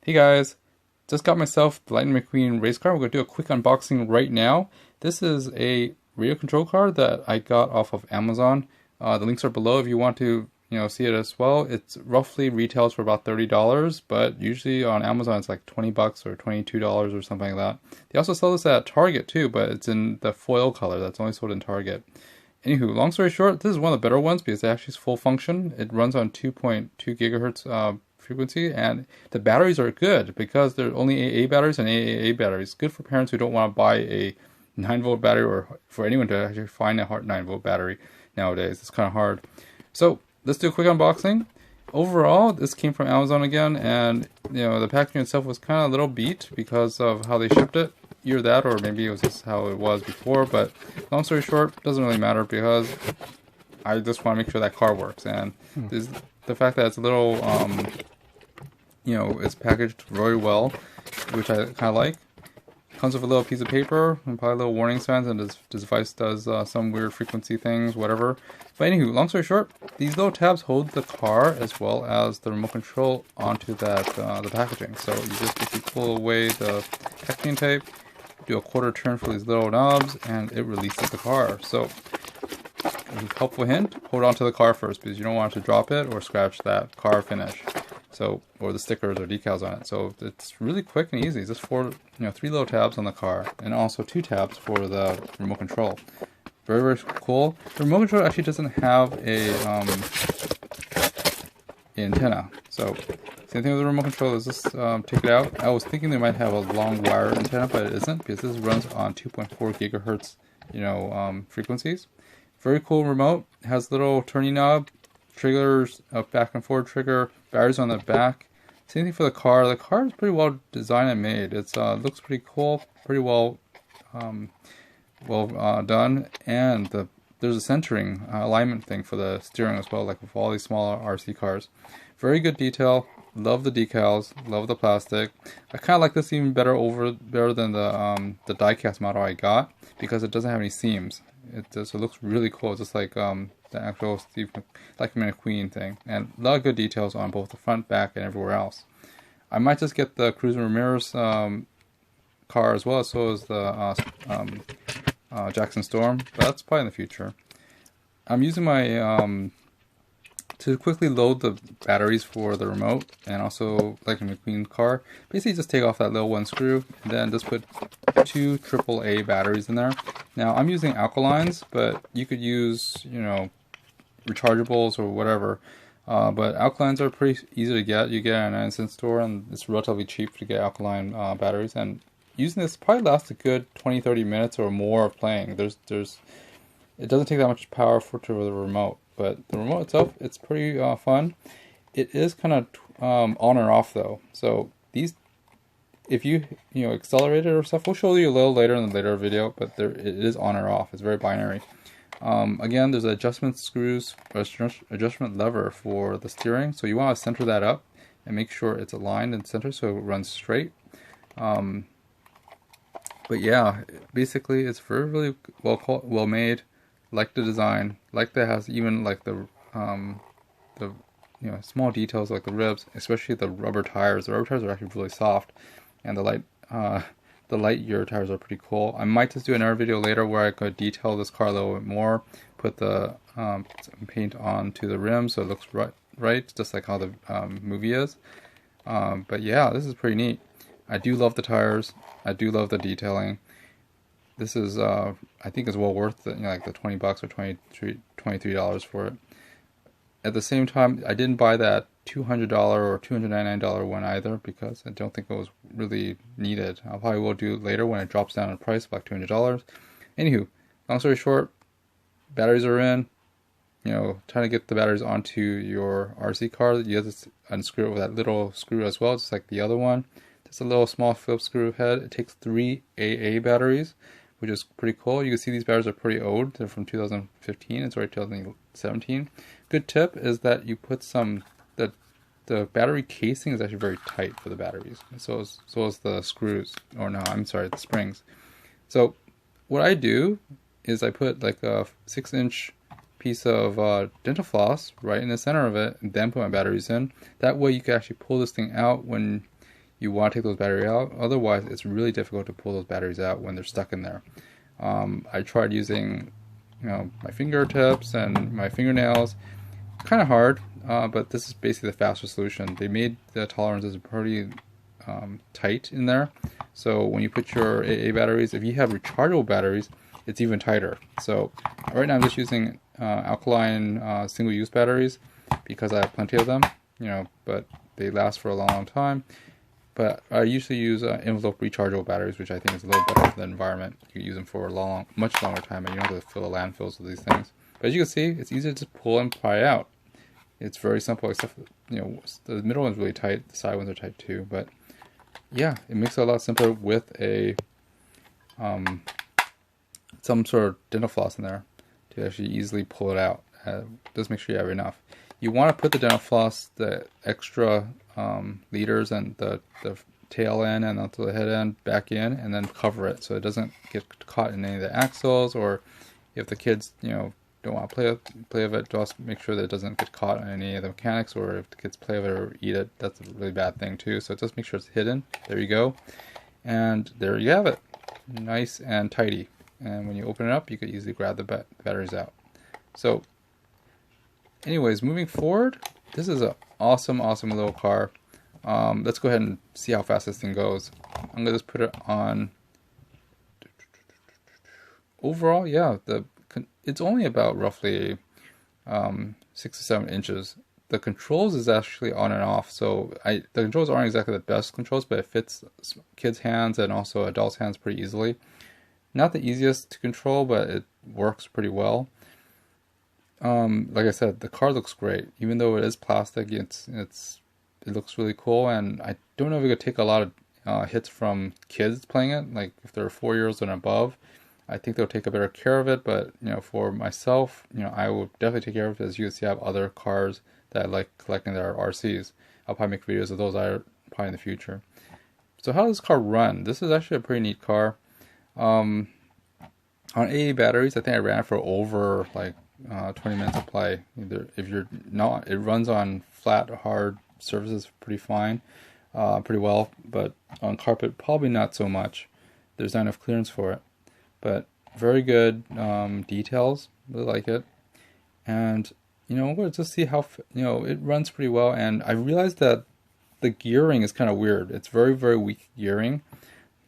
Hey guys, just got myself the Lightning McQueen race car. We're going to do a quick unboxing right now. This is a radio control car that I got off of Amazon. The links are below if you want to see it as well. It's roughly retails for about $30, but usually on Amazon it's like 20 bucks or $22 or something like that. They also sell this at Target too, but it's in the foil color. That's only sold in Target. Anywho, long story short, this is one of the better ones because it actually is full function. It runs on 2.2 gigahertz frequency, and the batteries are good because they're only AA batteries and AAA batteries. Good for parents who don't want to buy a 9-volt battery, or for anyone to actually find a hard 9-volt battery nowadays. It's kind of hard. So let's do a quick unboxing. Overall, this came from Amazon again, and the packaging itself was kind of a little beat because of how they shipped it. Either that, or maybe it was just how it was before. But long story short, doesn't really matter because I just want to make sure that car works. And the fact that it's a little, it's packaged very well, which I kind of like. Comes with a little piece of paper and probably little warning signs, and this device does some weird frequency things, whatever. But anywho, long story short, these little tabs hold the car as well as the remote control onto that the packaging. So you just basically pull away the packaging tape, do a quarter turn for these little knobs, and it releases the car. So a helpful hint, hold on to the car first because you don't want to drop it or scratch that car finish. So, or the stickers or decals on it. So it's really quick and easy. It's just 3 little tabs on the car, and also 2 tabs for the remote control. Very, very cool. The remote control actually doesn't have a antenna. So same thing with the remote control. Is just take it out. I was thinking they might have a long wire antenna, but it isn't because this runs on 2.4 gigahertz, frequencies. Very cool remote. It has little turning knob, triggers, a back and forward trigger, batteries on the back. Same thing for the car. The car is pretty well designed and made. It looks pretty cool, pretty well done, and there's a centering alignment thing for the steering as well, like with all these smaller RC cars. Very good detail. Love the decals. Love the plastic. I kind of like this even better than the die-cast model I got because it doesn't have any seams. It looks really cool, just like the actual like McQueen thing, and a lot of good details on both the front, back, and everywhere else. I might just get the Cruz Ramirez car as well, so as the Jackson Storm, but that's probably in the future. I'm using my to quickly load the batteries for the remote, and also like a McQueen car. Basically, just take off that little one screw, and then just put 2 AAA batteries in there. Now I'm using alkalines, but you could use rechargeables or whatever. But alkalines are pretty easy to get. You get at a 9-cent store, and it's relatively cheap to get alkaline batteries. And using this probably lasts a good 20-30 minutes or more of playing. It doesn't take that much power to the remote, but the remote itself, it's pretty fun. It is kind of on or off though. So these, if you accelerate it or stuff, we'll show you a little later in the later video. But it is on or off. It's very binary. Again, there's adjustment screws, or adjustment lever for the steering. So you want to center that up and make sure it's aligned and center so it runs straight. But yeah, basically it's really well made. Like the design, like that has even like the small details like the ribs, especially the rubber tires. The rubber tires are actually really soft, and the Lightyear tires are pretty cool. I might just do another video later where I could detail this car a little bit more, put the paint onto the rims so it looks right, just like how the movie is. But yeah, this is pretty neat. I do love the tires. I do love the detailing. This is, I think, is well worth it, like the 20 bucks or $23 for it. At the same time, I didn't buy that $200 or $299 one either because I don't think it was really needed. I probably will do it later when it drops down in price, like $200. Anywho, long story short, batteries are in. Trying to get the batteries onto your RC car, you have to unscrew it with that little screw as well, just like the other one. Just a little small Phillips screw head. It takes 3 AA batteries, which is pretty cool. You can see these batteries are pretty old. They're from 2015. It's already 2017. Good tip is that you put the battery casing is actually very tight for the batteries. So is the screws, or no, I'm sorry, the springs. So what I do is I put like a 6-inch piece of dental floss right in the center of it, and then put my batteries in. That way you can actually pull this thing out when you want to take those batteries out. Otherwise, it's really difficult to pull those batteries out when they're stuck in there. I tried using, my fingertips and my fingernails. Kind of hard, but this is basically the faster solution. They made the tolerances pretty tight in there. So when you put your AA batteries, if you have rechargeable batteries, it's even tighter. So right now I'm just using alkaline single-use batteries because I have plenty of them, but they last for a long, long time. But I usually use envelope rechargeable batteries, which I think is a little better for the environment. You can use them for a much longer time, and you don't have to fill the landfills with these things. But as you can see, it's easy to just pull and pry out. It's very simple, except for, the middle one's really tight, the side ones are tight too. But yeah, it makes it a lot simpler with a some sort of dental floss in there to actually easily pull it out. Just make sure you have enough. You want to put the dental floss, the extra leaders and the tail end and onto the head end back in, and then cover it so it doesn't get caught in any of the axles, or if the kids don't want to play with it, just make sure that it doesn't get caught on any of the mechanics, or if the kids play with it or eat it, that's a really bad thing too. So just make sure it's hidden. There you go, and there you have it, nice and tidy. And when you open it up, you could easily grab the batteries out. So anyways, moving forward, this is an awesome little car. Let's go ahead and see how fast this thing goes. I'm gonna just put it on. Overall, yeah, it's only about roughly 6 to 7 inches. The controls is actually on and off, so the controls aren't exactly the best controls, but it fits kids' hands and also adults' hands pretty easily. Not the easiest to control, but it works pretty well. Like I said, the car looks great. Even though it is plastic, it looks really cool, and I don't know if it could take a lot of hits from kids playing it. Like if they're 4 years and above, I think they'll take a better care of it. But for myself, I will definitely take care of it. As you can see, I have other cars that I like collecting that are RCs. I'll probably make videos of those probably in the future. So how does this car run? This is actually a pretty neat car. On 80 batteries, I think I ran it for over like 20 minutes of play. If you're not, it runs on flat, hard surfaces pretty fine, pretty well, but on carpet probably not so much. There's not enough clearance for it, but very good details. Really like it, and we'll just see how it runs pretty well. And I realized that the gearing is kind of weird. It's very, very weak gearing.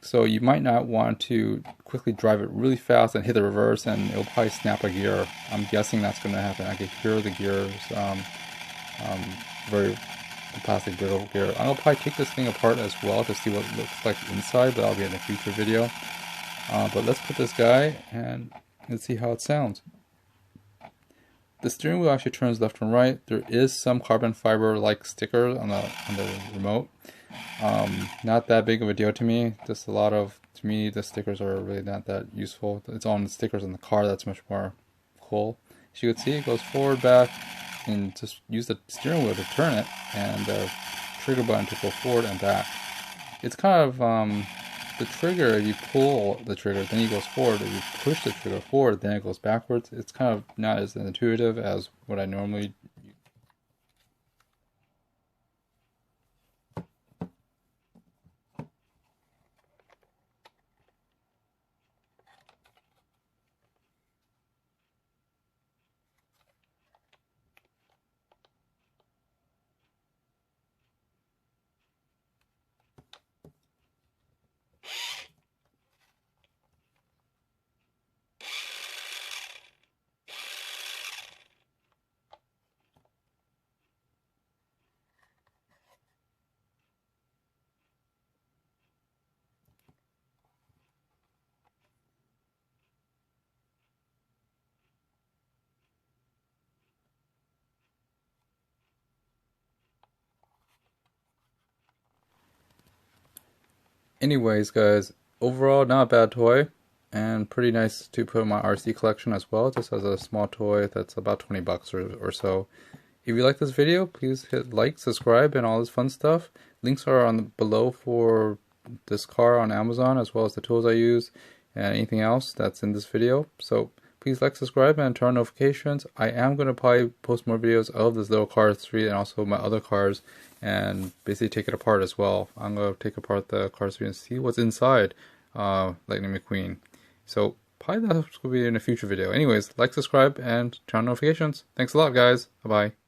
So you might not want to quickly drive it really fast and hit the reverse, and it'll probably snap a gear. I'm guessing that's going to happen. I can hear the gears, very plastic brittle gear. I'll probably take this thing apart as well to see what it looks like inside, but that'll be in a future video. But let's put this guy and let's see how it sounds. The steering wheel actually turns left and right. There is some carbon fiber like sticker on the remote. Not that big of a deal to me. Just to me, the stickers are really not that useful. It's on the stickers on the car that's much more cool. As you can see, it goes forward, back, and just use the steering wheel to turn it, and the trigger button to go forward and back. It's kind of the trigger. If you pull the trigger, then it goes forward. If you push the trigger forward, then it goes backwards. It's kind of not as intuitive as what I normally use. Anyways, guys, overall not a bad toy, and pretty nice to put in my RC collection as well, just as a small toy that's about 20 bucks or so. If you like this video, please hit like, subscribe, and all this fun stuff. Links are below for this car on Amazon, as well as the tools I use and anything else that's in this video. So please like, subscribe, and turn on notifications. I am going to probably post more videos of this little car 3 and also my other cars, and basically take it apart as well. I'm going to take apart the car 3 and see what's inside Lightning McQueen. So probably that's going to be in a future video. Anyways, like, subscribe, and turn on notifications. Thanks a lot, guys. Bye-bye.